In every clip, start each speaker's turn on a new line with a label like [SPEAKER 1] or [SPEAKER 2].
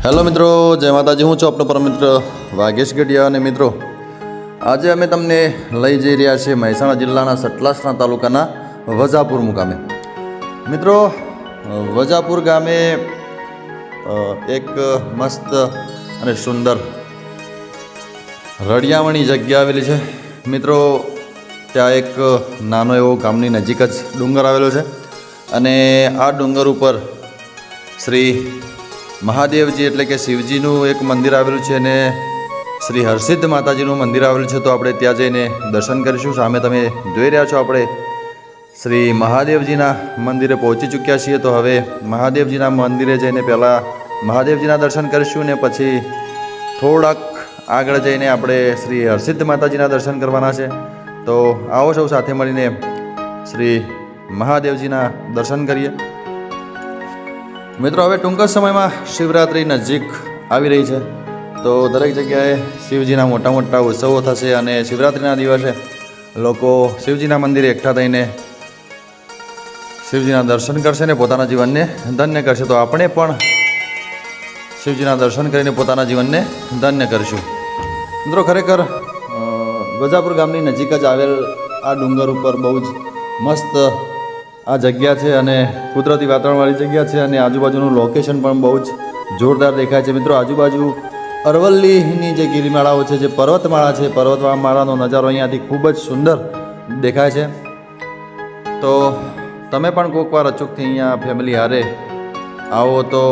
[SPEAKER 1] Hello મિત્રો, જય માતાજી। હું છું આપનો પરમ મિત્ર વાઘેશ ગઢિયા। અને મિત્રો, આજે અમે તમને લઈ જઈ રહ્યા છીએ મહેસાણા જિલ્લાના સતલાસણા તાલુકાના વજાપુર મુકામે। મિત્રો, વજાપુર ગામે એક મસ્ત અને સુંદર રળિયામણી જગ્યા આવેલી છે। મિત્રો, ત્યાં એક નાનો એવો ગામની નજીક જ ડુંગર આવેલો છે અને આ ડુંગર ઉપર શ્રી મહાદેવજી એટલે કે શિવજીનું એક મંદિર આવેલું છે અને શ્રી હરસિદ્ધ માતાજીનું મંદિર આવેલું છે। તો આપણે ત્યાં જઈને દર્શન કરીશું। સામે તમે જોઈ રહ્યા છો, આપણે શ્રી મહાદેવજીના મંદિરે પહોંચી ચૂક્યા છીએ। તો હવે મહાદેવજીના મંદિરે જઈને પહેલાં મહાદેવજીના દર્શન કરીશું ને પછી થોડાક આગળ જઈને આપણે શ્રી હરસિદ્ધ માતાજીના દર્શન કરવાના છે। તો આવો સૌ સાથે મળીને શ્રી મહાદેવજીના દર્શન કરીએ। મિત્રો, હવે ટૂંક જ સમયમાં શિવરાત્રિ નજીક આવી રહી છે, તો દરેક જગ્યાએ શિવજીના મોટા મોટા ઉત્સવો થશે અને શિવરાત્રિના દિવસે લોકો શિવજીના મંદિરે એકઠા થઈને શિવજીના દર્શન કરશે ને પોતાના જીવનને ધન્ય કરશે। તો આપણે પણ શિવજીના દર્શન કરીને પોતાના જીવનને ધન્ય કરીશું। મિત્રો, ખરેખર વજાપુર ગામની નજીક જ આવેલ આ ડુંગર ઉપર બહુ જ મસ્ત આ જગ્યા છે અને કુદરતી વાતાવરણવાળી જગ્યા છે અને આજુબાજુનું લોકેશન પણ બહુ જ જોરદાર દેખાય છે। મિત્રો, આજુબાજુ અરવલ્લીની જે ગિરિમાળાઓ છે, જે પર્વતમાળા છે, પર્વતમાળાનો નજારો અહીંયાથી ખૂબ જ સુંદર દેખાય છે। તો તમે પણ કોઈક વાર અચૂકથી અહીંયા ફેમિલી હારે આવો તો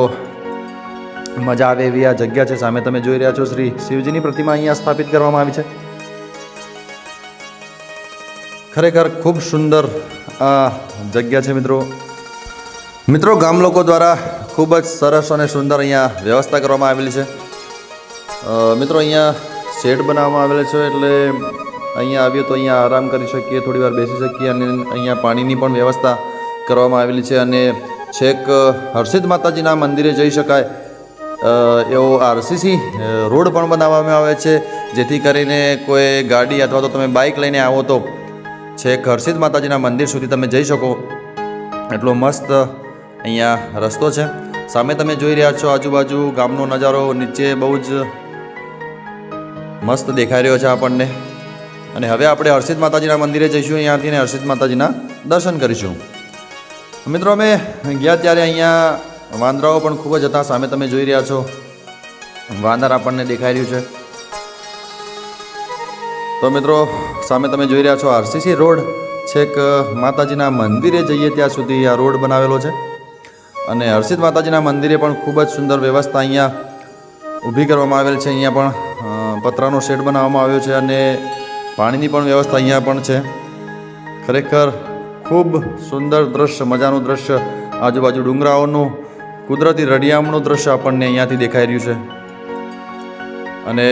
[SPEAKER 1] મજા આવે એવી આ જગ્યા છે। સામે તમે જોઈ રહ્યા છો, શ્રી શિવજીની પ્રતિમા અહીંયા સ્થાપિત કરવામાં આવી છે। ખરેખર ખૂબ સુંદર આ જગ્યા છે। મિત્રો, ગામ લોકો દ્વારા ખૂબ જ સરસ અને સુંદર અહીંયા વ્યવસ્થા કરવામાં આવેલી છે। મિત્રો, અહીંયા શેડ બનાવવામાં આવેલો છે, એટલે અહીંયા આવીએ તો અહીંયા આરામ કરી શકીએ, થોડી વાર બેસી શકીએ અને અહીંયા પાણીની પણ વ્યવસ્થા કરવામાં આવેલી છે અને છેક હરસિદ્ધ માતાજીના મંદિરે જઈ શકાય એવો આરસીસી રોડ પણ બનાવવામાં આવે છે, જેથી કરીને કોઈ ગાડી અથવા તો તમે બાઇક લઈને આવો તો છેક હરસિદ્ધ માતાજીના મંદિર સુધી તમે જઈ શકો એટલો મસ્ત અહીંયા રસ્તો છે। સામે તમે જોઈ રહ્યા છો, આજુબાજુ ગામનો નજારો નીચે બહુ જ મસ્ત દેખાઈ રહ્યો છે આપણને। અને હવે આપણે હરસિદ્ધ માતાજીના મંદિરે જઈશું અહીંયાથી અને હરસિદ્ધ માતાજીના દર્શન કરીશું। મિત્રો, અમે ગયા ત્યારે અહીંયા વાંદરાઓ પણ ખૂબ જ હતા। સામે તમે જોઈ રહ્યા છો, વાંદર આપણને દેખાઈ રહ્યું છે। તો મિત્રો, સામે તમે જોઈ રહ્યા છો આરસીસી રોડ, છેક માતાજીના મંદિરે જઈએ ત્યાં સુધી આ રોડ બનાવેલો છે અને હરસિદ્ધ માતાજીના મંદિરે પણ ખૂબ જ સુંદર વ્યવસ્થા અહીંયા ઊભી કરવામાં આવેલ છે। અહીંયા પણ પતરાનો શેડ બનાવવામાં આવ્યો છે અને પાણીની પણ વ્યવસ્થા અહીંયા પણ છે। ખરેખર ખૂબ સુંદર દૃશ્ય, મજાનું દૃશ્ય, આજુબાજુ ડુંગરાઓનું કુદરતી રળિયામણું દૃશ્ય આપણને અહીંયાથી દેખાઈ રહ્યું છે અને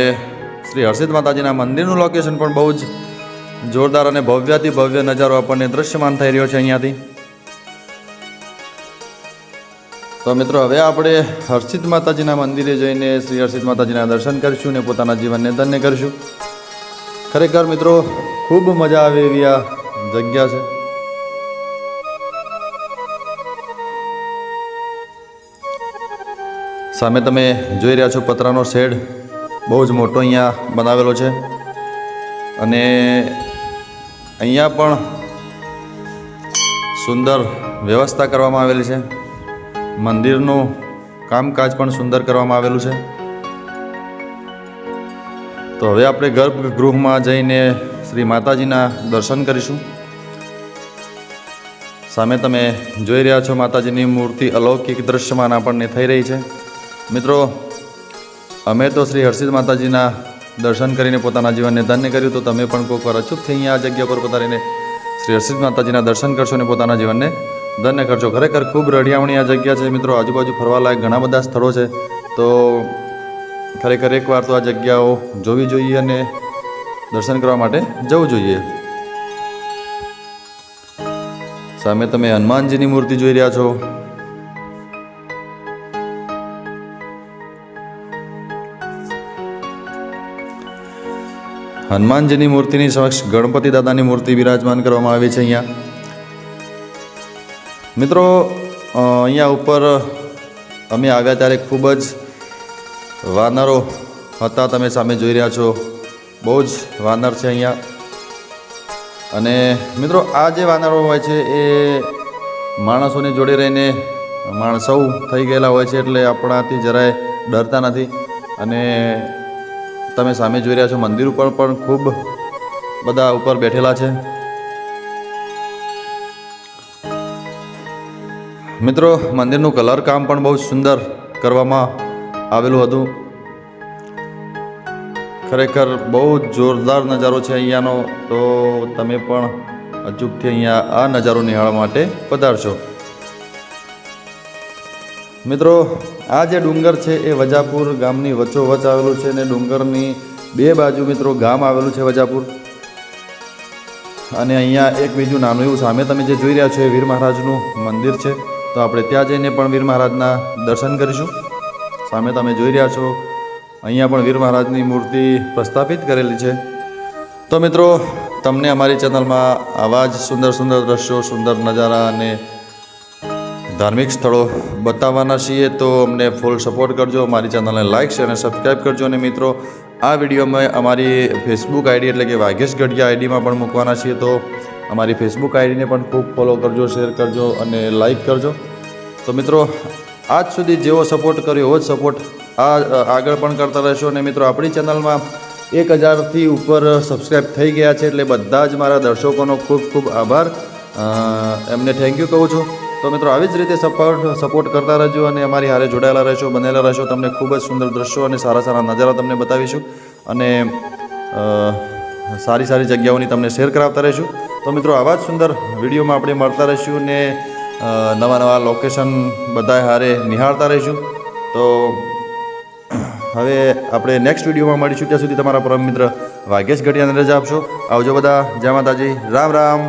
[SPEAKER 1] શ્રી હરસિદ્ધ માતાજીના મંદિરનું લોકેશન પણ બહુ જ જોરદાર અને ભવ્યાથી ભવ્ય નજારો આપણને દૃશ્યમાન થઈ રહ્યો છે અહીંયાથી। તો મિત્રો, હવે આપણે હરસિદ્ધ માતાજીના મંદિરે જઈને શ્રી હરસિદ્ધ માતાજીના દર્શન કરીશું ને પોતાના જીવનને ધન્ય કરીશું। ખરેખર મિત્રો, ખૂબ મજા આવે એવી આ જગ્યા છે। સામે તમે જોઈ રહ્યા છો, પતરાનો શેડ બહુ જ મોટો અહીંયા બનાવેલો છે અને અહીંયા પણ સુંદર વ્યવસ્થા કરવામાં આવેલી છે। મંદિરનું કામકાજ પણ સુંદર કરવામાં આવેલું છે। તો હવે આપણે ગર્ભગૃહમાં જઈને શ્રી માતાજીના દર્શન કરીશું। સામે તમે જોઈ રહ્યા છો, માતાજીની મૂર્તિ અલૌકિક દૃશ્યમાન આપણને થઈ રહી છે। મિત્રો, અમે તો શ્રી હરસિદ્ધ માતાજીના દર્શન કરીને પોતાના જીવનને ધન્ય કર્યું, તો તમે પણ કોઈક વાર અચૂકથી અહીંયા આ જગ્યા પર પધારીને શ્રી હરસિદ્ધ માતાજીના દર્શન કરશો અને પોતાના જીવનને ધન્ય કરશો। ખરેખર ખૂબ રળિયામણી આ જગ્યા છે। મિત્રો, આજુબાજુ ફરવાલાયક ઘણા બધા સ્થળો છે, તો ખરેખર એકવાર તો આ જગ્યાઓ જોવી જોઈએ અને દર્શન કરવા માટે જવું જોઈએ। સામે તમે હનુમાનજીની મૂર્તિ જોઈ રહ્યા છો। હનુમાનજીની મૂર્તિની સમક્ષ ગણપતિ દાદાની મૂર્તિ બિરાજમાન કરવામાં આવી છે અહીંયા। મિત્રો, અહીંયા ઉપર અમે આવ્યા ત્યારે ખૂબ જ વાનરો હતા, તમે સામે જોઈ રહ્યા છો. બહુ જ વાનર છે અહીંયા. અને મિત્રો આ જે વાનરો હોય છે એ માણસોની જોડે રહીને માણસૌ થઈ ગયેલા હોય છે, એટલે આપણાથી જરાય ડરતા નથી. અને તમે સામે જોઈ રહ્યા છો મંદિર ઉપર પણ ખૂબ બધા ઉપર બેઠેલા છે. મિત્રો મંદિરનું કલર કામ પણ બહુ સુંદર કરવામાં આવેલું હતું. ખરેખર બહુ જોરદાર નજારો છે અહીંયાનો. તો તમે પણ અચૂકથી અહીંયા આ નજારો નિહાળવા માટે પધારશો. મિત્રો આ જે ડુંગર છે એ વજાપુર ગામની વચ્ચોવચ્ચ આવેલું છે, અને ડુંગરની બે બાજુ મિત્રો ગામ આવેલું છે વજાપુર. અને અહીંયા એક બીજું નાનું એવું સામે તમે જે જોઈ રહ્યા છો એ વીર મહારાજનું મંદિર છે. તો આપણે ત્યાં જઈને પણ વીર મહારાજના દર્શન કરીશું. સામે તમે જોઈ રહ્યા છો અહીંયા પણ વીર મહારાજની મૂર્તિ પ્રસ્થાપિત કરેલી છે. તો મિત્રો તમને અમારી ચેનલમાં આવા જ સુંદર સુંદર દ્રશ્યો, સુંદર નજારા અને ધાર્મિક સ્થળો બતાવવાના છીએ. તો અમને ફૂલ સપોર્ટ કરજો. અમારી ચેનલને લાઇક શેર અને સબસ્ક્રાઈબ કરજો. અને મિત્રો આ વિડીયોમાં અમારી ફેસબુક આઈડી એટલે કે વાઘેશ ગઢિયા આઈડીમાં પણ મૂકવાના છીએ. તો અમારી ફેસબુક આઈડીને પણ ખૂબ ફોલો કરજો, શેર કરજો અને લાઇક કરજો. તો મિત્રો આજ સુધી જેવો સપોર્ટ કર્યો એવો જ સપોર્ટ આગળ પણ કરતા રહેશો. અને મિત્રો આપણી ચેનલમાં 1000થી ઉપર સબસ્ક્રાઈબ થઈ ગયા છે, એટલે બધા જ મારા દર્શકોનો ખૂબ ખૂબ આભાર, એમને થેન્ક યુ કહું છું. તો મિત્રો આવી જ રીતે સપોર્ટ કરતા રહેજો અને અમારી હારે જોડાયેલા રહેશો, બનેલા રહેશો. તમને ખૂબ જ સુંદર દ્રશ્યો અને સારા સારા નજારા તમને બતાવીશું અને સારી સારી જગ્યાઓની તમને શેર કરાવતા રહીશું. તો મિત્રો આવા જ સુંદર વિડીયોમાં આપણે મળતા રહીશું ને નવા નવા લોકેશન બધા હારે નિહાળતા રહીશું. તો હવે આપણે નેક્સ્ટ વિડીયોમાં મળીશું. ત્યાં સુધી તમારા પરમ મિત્ર વાઘેશ ગઢિયાને રજા આપશો. આવજો બધા. જય માતાજી. રામ રામ.